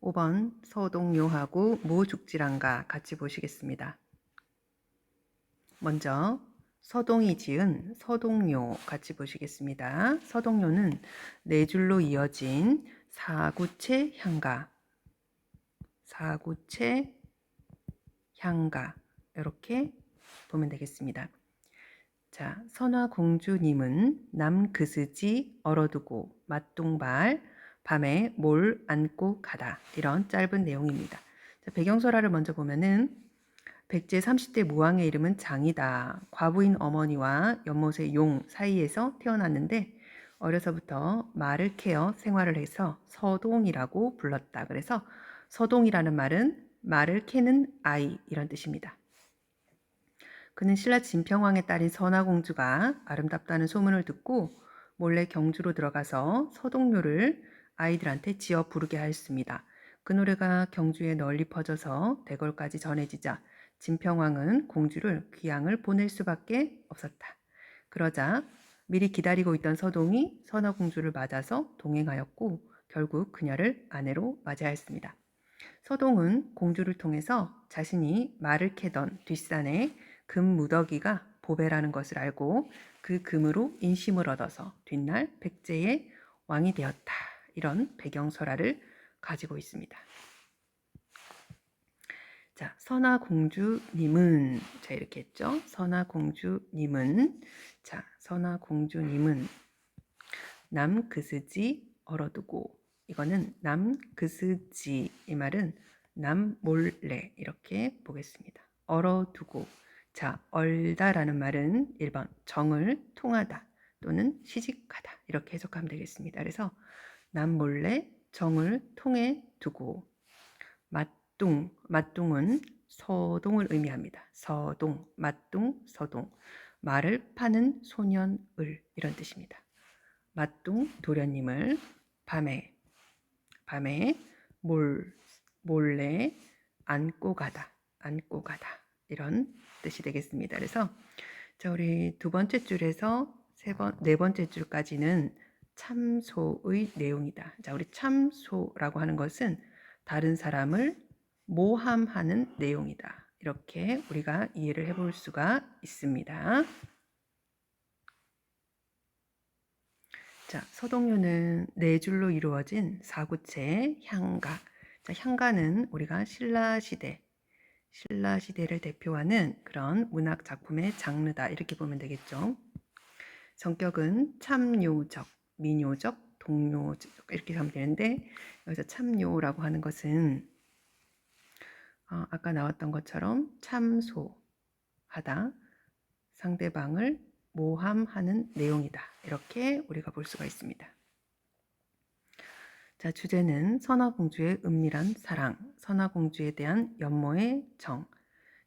5번 서동요하고 모죽지랑가 같이 보시겠습니다. 먼저 서동이 지은 서동요 같이 보시겠습니다. 서동요는 네 줄로 이어진 사구체 향가, 사구체 향가 이렇게 보면 되겠습니다. 자, 선화공주님은 남그스지 얼어두고 맞둥발 밤에 몰 안고 가다. 이런 짧은 내용입니다. 자, 배경설화를 먼저 보면은 백제 30대 무왕의 이름은 장이다. 과부인 어머니와 연못의 용 사이에서 태어났는데 어려서부터 말을 캐어 생활을 해서 서동이라고 불렀다. 그래서 서동이라는 말은 말을 캐는 아이 이런 뜻입니다. 그는 신라 진평왕의 딸인 선화공주가 아름답다는 소문을 듣고 몰래 경주로 들어가서 서동요를 아이들한테 지어 부르게 하였습니다. 그 노래가 경주에 널리 퍼져서 대궐까지 전해지자 진평왕은 공주를 귀양을 보낼 수밖에 없었다. 그러자 미리 기다리고 있던 서동이 선화공주를 맞아서 동행하였고 결국 그녀를 아내로 맞이하였습니다. 서동은 공주를 통해서 자신이 말을 캐던 뒷산에 금 무더기가 보배라는 것을 알고 그 금으로 인심을 얻어서 뒷날 백제의 왕이 되었다. 이런 배경설화를 가지고 있습니다. 자, 선화공주님은 자 이렇게 했죠. 선화공주님은 자, 선화공주님은 남그스지 얼어두고 이거는 남그스지 이 말은 남몰래 이렇게 보겠습니다. 얼어두고 자 얼다라는 말은 1번 정을 통하다 또는 시직하다 이렇게 해석하면 되겠습니다. 그래서 남몰래 정을 통해 두고 맞둥은 서동을 의미합니다. 서동, 맞둥, 서동 말을 파는 소년을 이런 뜻입니다. 맞둥 도련님을 밤에 몰래 안고 가다 이런 뜻이 되겠습니다. 그래서 자 우리 두 번째 줄에서 네 번째 줄까지는 참소의 내용이다. 자 우리 참소라고 하는 것은 다른 사람을 모함하는 내용이다. 이렇게 우리가 이해를 해볼 수가 있습니다. 자, 서동요는 네 줄로 이루어진 사구체 향가. 자, 향가는 우리가 신라시대를 대표하는 그런 문학 작품의 장르다. 이렇게 보면 되겠죠. 성격은 참요적, 민요적, 동요적 이렇게 하면 되는데 여기서 참요라고 하는 것은 아까 나왔던 것처럼 참소하다, 상대방을 모함하는 내용이다. 이렇게 우리가 볼 수가 있습니다. 자, 주제는 선화공주의 은밀한 사랑, 선화공주에 대한 연모의 정.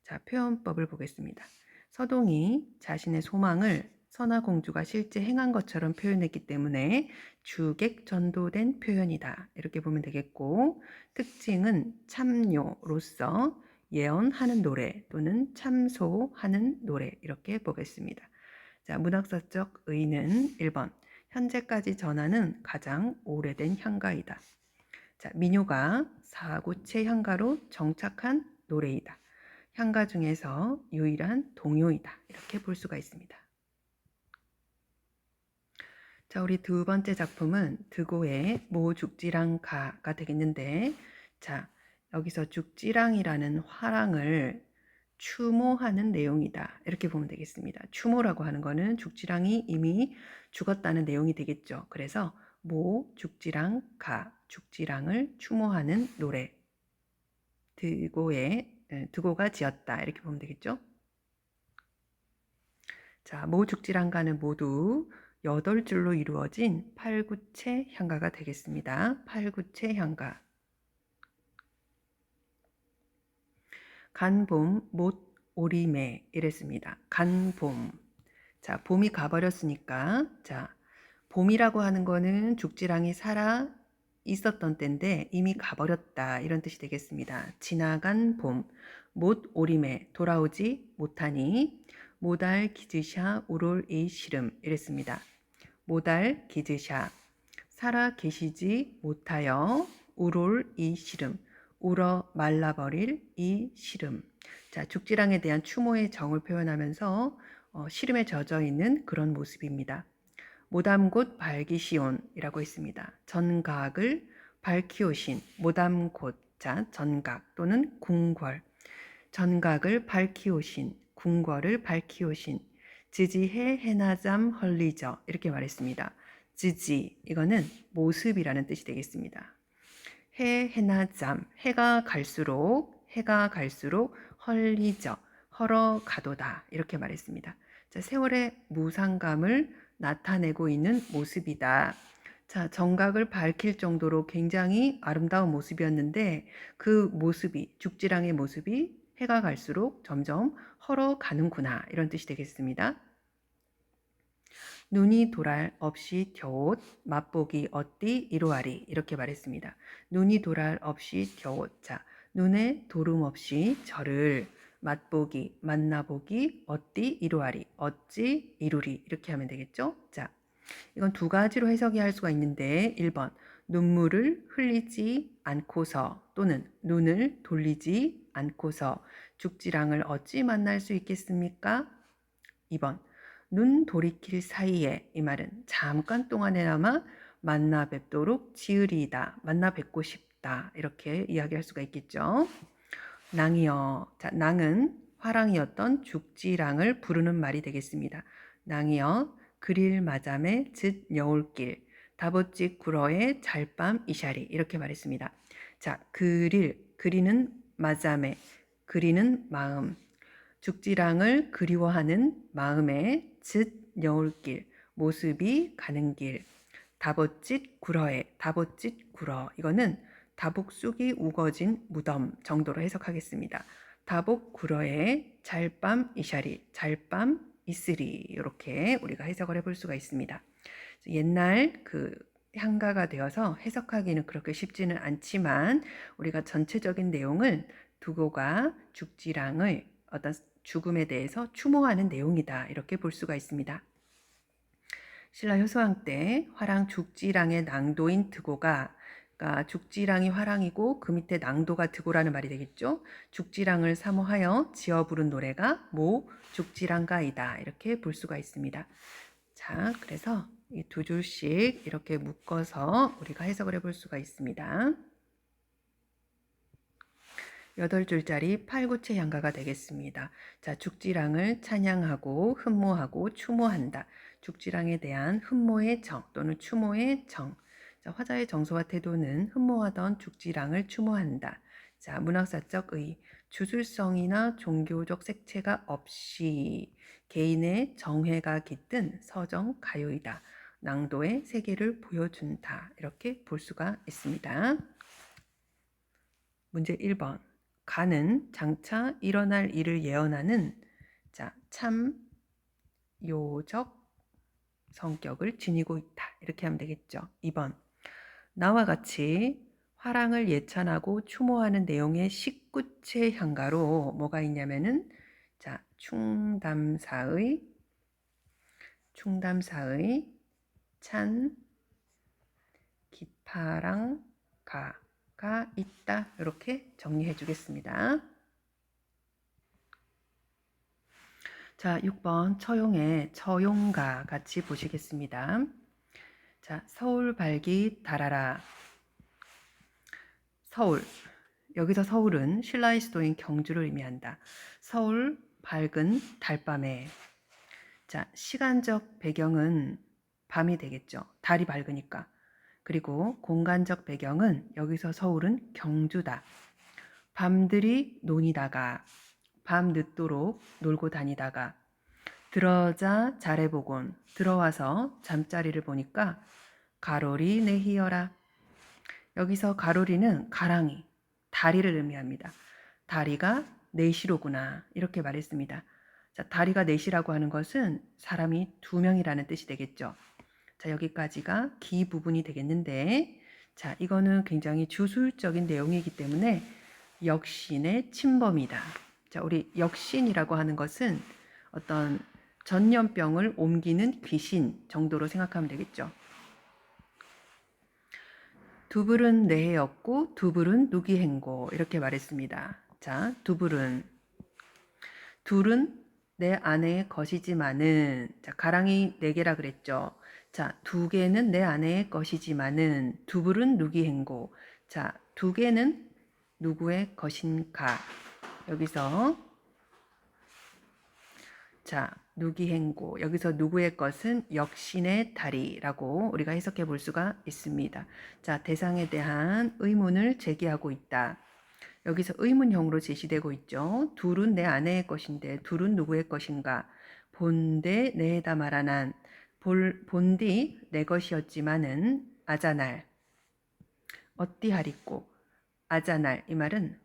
자, 표현법을 보겠습니다. 서동이 자신의 소망을 선화공주가 실제 행한 것처럼 표현했기 때문에 주객전도된 표현이다. 이렇게 보면 되겠고, 특징은 참요로서 예언하는 노래 또는 참소하는 노래 이렇게 보겠습니다. 자, 문학사적 의는 1번 현재까지 전하는 가장 오래된 향가이다. 자, 민요가 사구체 향가로 정착한 노래이다. 향가 중에서 유일한 동요이다. 이렇게 볼 수가 있습니다. 자, 우리 두 번째 작품은 드고의 모죽지랑가가 되겠는데 자, 여기서 죽지랑이라는 화랑을 추모하는 내용이다. 이렇게 보면 되겠습니다. 추모라고 하는 거는 죽지랑이 이미 죽었다는 내용이 되겠죠. 그래서 모죽지랑가, 죽지랑을 추모하는 노래. 드고가 지었다. 이렇게 보면 되겠죠. 자, 모죽지랑가는 모두 8줄로 이루어진 팔구체 향가가 되겠습니다. 팔구체 향가. 간봄 못 오리매 이랬습니다. 간봄. 자, 봄이 가버렸으니까 자, 봄이라고 하는 거는 죽지랑이 살아 있었던 때인데 이미 가버렸다 이런 뜻이 되겠습니다. 지나간 봄, 못 오림에 돌아오지 못하니 모달 기즈샤 우롤 이 시름 이랬습니다. 모달 기즈샤 살아 계시지 못하여 우롤 이 시름, 울어 말라버릴 이 시름. 자, 죽지랑에 대한 추모의 정을 표현하면서 시름에 젖어 있는 그런 모습입니다. 모담곧 발기시온이라고 했습니다. 전각을 밝히오신 모담곧, 자, 전각 또는 궁궐. 전각을 밝히오신, 궁궐을 밝히오신, 지지해 해나잠 헐리저 이렇게 말했습니다. 지지, 이거는 모습이라는 뜻이 되겠습니다. 해나잠, 해가 갈수록 헐리저, 헐어가도다 이렇게 말했습니다. 자, 세월의 무상감을 나타내고 있는 모습이다. 자, 정각을 밝힐 정도로 굉장히 아름다운 모습이었는데 그 모습이, 죽지랑의 모습이 해가 갈수록 점점 헐어가는구나 이런 뜻이 되겠습니다. 눈이 도랄 없이 겨옷 맛보기 어띠 이루아리 이렇게 말했습니다. 눈이 도랄 없이 겨옷. 자, 눈에 도름 없이 저를 맛보기, 만나보기, 어띠 이루아리, 어찌 이루리 이렇게 하면 되겠죠? 자, 이건 두 가지로 해석이 할 수가 있는데 1번 눈물을 흘리지 않고서 또는 눈을 돌리지 않고서 죽지랑을 어찌 만날 수 있겠습니까? 2번 눈 돌이킬 사이에, 이 말은 잠깐 동안에나마 만나 뵙도록 지으리이다. 만나 뵙고 싶다. 이렇게 이야기할 수가 있겠죠. 낭이여. 자, 낭은 화랑이었던 죽지랑을 부르는 말이 되겠습니다. 낭이여 그릴 마잠에 즉 여울길 다보찍 구러의 잘밤 이샤리 이렇게 말했습니다. 자, 그리는 마잠에, 그리는 마음, 죽지랑을 그리워하는 마음에 즉 여울길, 모습이 가는 길, 다보짓 구러에, 다보짓 구러, 이거는 다복 쑥이 우거진 무덤 정도로 해석하겠습니다. 다복 구러에 잘밤 이샤리, 잘밤 이슬이 이렇게 우리가 해석을 해볼 수가 있습니다. 옛날 그 향가가 되어서 해석하기는 그렇게 쉽지는 않지만 우리가 전체적인 내용을 두고가 죽지랑을 어떤 죽음에 대해서 추모하는 내용이다 이렇게 볼 수가 있습니다. 신라 효소왕 때 화랑 죽지랑의 낭도인 드고가, 그러니까 죽지랑이 화랑이고 그 밑에 낭도가 드고라는 말이 되겠죠. 죽지랑을 사모하여 지어 부른 노래가 모 죽지랑가이다 이렇게 볼 수가 있습니다. 자, 그래서 이 두 줄씩 이렇게 묶어서 우리가 해석을 해볼 수가 있습니다. 8줄짜리 팔구체 향가가 되겠습니다. 자, 죽지랑을 찬양하고 흠모하고 추모한다. 죽지랑에 대한 흠모의 정 또는 추모의 정. 자, 화자의 정서와 태도는 흠모하던 죽지랑을 추모한다. 자, 문학사적 의, 주술성이나 종교적 색채가 없이 개인의 정회가 깃든 서정 가요이다. 낭도의 세계를 보여준다. 이렇게 볼 수가 있습니다. 문제 1번. 가는 장차 일어날 일을 예언하는, 자, 참 요적 성격을 지니고 있다. 이렇게 하면 되겠죠. 2번. 나와 같이 화랑을 예찬하고 추모하는 내용의 19체 향가로 뭐가 있냐면은, 자, 충담사의 찬 기파랑 가가 있다. 이렇게 정리해 주겠습니다. 자, 6번 처용의 처용가 같이 보시겠습니다. 자, 서울 발기 달아라. 서울. 여기서 서울은 신라의 수도인 경주를 의미한다. 서울 밝은 달밤에. 자, 시간적 배경은 밤이 되겠죠. 달이 밝으니까. 그리고 공간적 배경은 여기서 서울은 경주다. 밤들이 논이다가, 밤 늦도록 놀고 다니다가, 들어자 잘해보곤, 들어와서 잠자리를 보니까 가로리 내히여라. 여기서 가로리는 가랑이, 다리를 의미합니다. 다리가 넷이로구나 이렇게 말했습니다. 자, 다리가 넷이라고 하는 것은 사람이 2명이라는 뜻이 되겠죠. 자, 여기까지가 기 부분이 되겠는데, 자, 이거는 굉장히 주술적인 내용이기 때문에 역신의 침범이다. 자, 우리 역신이라고 하는 것은 어떤 전염병을 옮기는 귀신 정도로 생각하면 되겠죠. 두불은 내 해였고 두불은 누기 행고 이렇게 말했습니다. 자, 두불은 둘은 내 아내의 것이지만은 자, 가랑이 4개라 그랬죠. 자, 2개는 내 아내의 것이지만은 두불은 누기 행고. 자, 2개는 누구의 것인가? 여기서 자, 누기행고. 여기서 누구의 것은 역신의 다리라고 우리가 해석해 볼 수가 있습니다. 자, 대상에 대한 의문을 제기하고 있다. 여기서 의문형으로 제시되고 있죠. 둘은 내 아내의 것인데 둘은 누구의 것인가? 본데 내에다 말하난 본디 내 것이었지만은 아자날 어띠하리꼬. 아자날 이 말은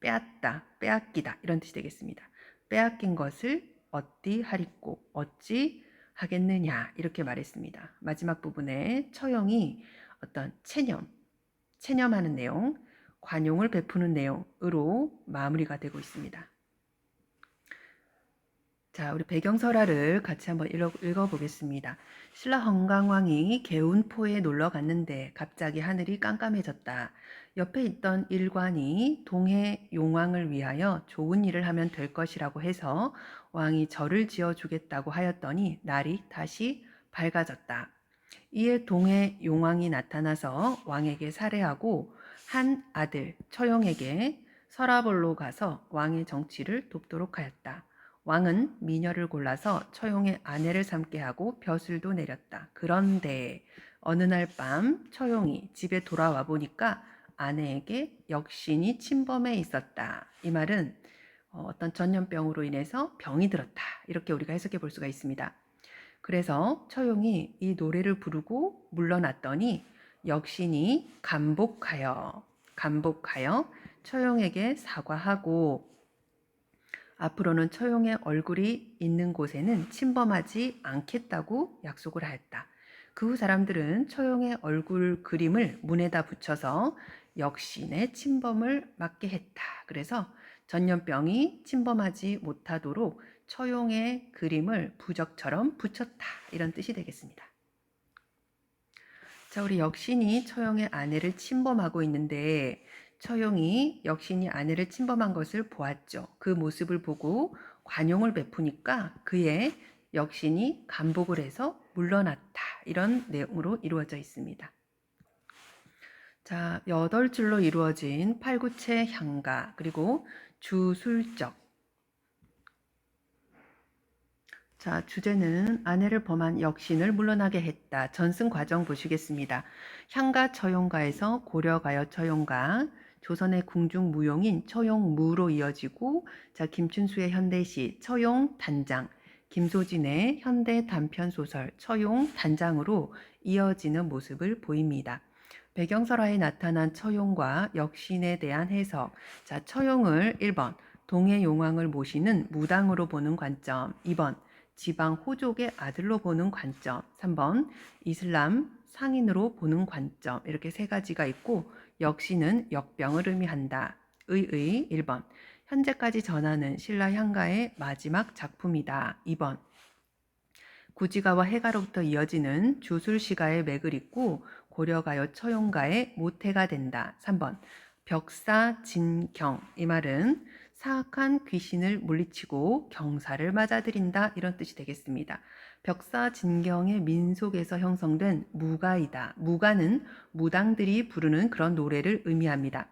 빼앗다, 빼앗기다 이런 뜻이 되겠습니다. 빼앗긴 것을 어찌 하리꼬, 어찌 하겠느냐 이렇게 말했습니다. 마지막 부분에 처형이 어떤 체념하는 내용, 관용을 베푸는 내용으로 마무리가 되고 있습니다. 자, 우리 배경설화를 같이 한번 읽어보겠습니다. 신라 헌강왕이 개운포에 놀러 갔는데 갑자기 하늘이 깜깜해졌다. 옆에 있던 일관이 동해 용왕을 위하여 좋은 일을 하면 될 것이라고 해서 왕이 절을 지어주겠다고 하였더니 날이 다시 밝아졌다. 이에 동해 용왕이 나타나서 왕에게 살해하고 한 아들 처용에게 서라벌로 가서 왕의 정치를 돕도록 하였다. 왕은 미녀를 골라서 처용의 아내를 삼게 하고 벼슬도 내렸다. 그런데 어느 날 밤 처용이 집에 돌아와 보니까 아내에게 역신이 침범해 있었다. 이 말은 어떤 전염병으로 인해서 병이 들었다. 이렇게 우리가 해석해 볼 수가 있습니다. 그래서 처용이 이 노래를 부르고 물러났더니 역신이 감복하여 처용에게 사과하고 앞으로는 처용의 얼굴이 있는 곳에는 침범하지 않겠다고 약속을 하였다. 그 후 사람들은 처용의 얼굴 그림을 문에다 붙여서 역신의 침범을 막게 했다. 그래서 전염병이 침범하지 못하도록 처용의 그림을 부적처럼 붙였다. 이런 뜻이 되겠습니다. 자, 우리 역신이 처용의 아내를 침범하고 있는데 처용이 역신이 아내를 침범한 것을 보았죠. 그 모습을 보고 관용을 베푸니까 그의 역신이 감복을 해서 물러났다. 이런 내용으로 이루어져 있습니다. 자, 8줄로 이루어진 팔구체 향가 그리고 주술적. 자, 주제는 아내를 범한 역신을 물러나게 했다. 전승 과정 보시겠습니다. 향가 처용가에서 고려가여 처용가, 조선의 궁중 무용인 처용무로 이어지고, 자, 김춘수의 현대시 처용 단장, 김소진의 현대 단편 소설 처용 단장으로 이어지는 모습을 보입니다. 배경설화에 나타난 처용과 역신에 대한 해석. 자, 처용을 1번 동해 용왕을 모시는 무당으로 보는 관점, 2번 지방 호족의 아들로 보는 관점, 3번 이슬람 상인으로 보는 관점, 이렇게 3가지가 있고 역시는 역병을 의미한다. 1번 현재까지 전하는 신라 향가의 마지막 작품이다. 2번 구지가와 해가로부터 이어지는 주술시가의 맥을 잇고 고려가여 처용가의 모태가 된다. 3번 벽사진경, 이 말은 사악한 귀신을 물리치고 경사를 맞아들인다, 이런 뜻이 되겠습니다. 벽사진경의 민속에서 형성된 무가이다. 무가는 무당들이 부르는 그런 노래를 의미합니다.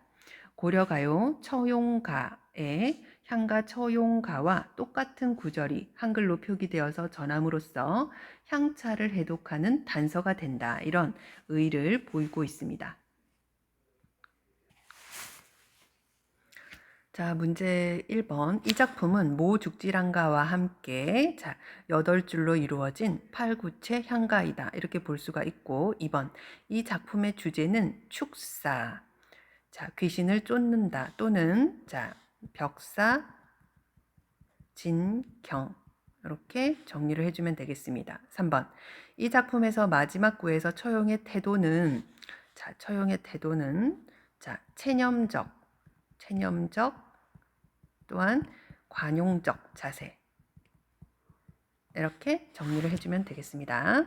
고려가요 처용가의 향가 처용가와 똑같은 구절이 한글로 표기되어서 전함으로써 향차를 해독하는 단서가 된다. 이런 의의를 보이고 있습니다. 자, 문제 1번. 이 작품은 모죽지랑가와 함께 8줄로 이루어진 팔구체 향가이다. 이렇게 볼 수가 있고, 2번. 이 작품의 주제는 축사. 자, 귀신을 쫓는다 또는 벽사 진경, 이렇게 정리를 해주면 되겠습니다. 3번. 이 작품에서 마지막 구에서 처용의 태도는 체념적 또한 관용적 자세, 이렇게 정리를 해주면 되겠습니다.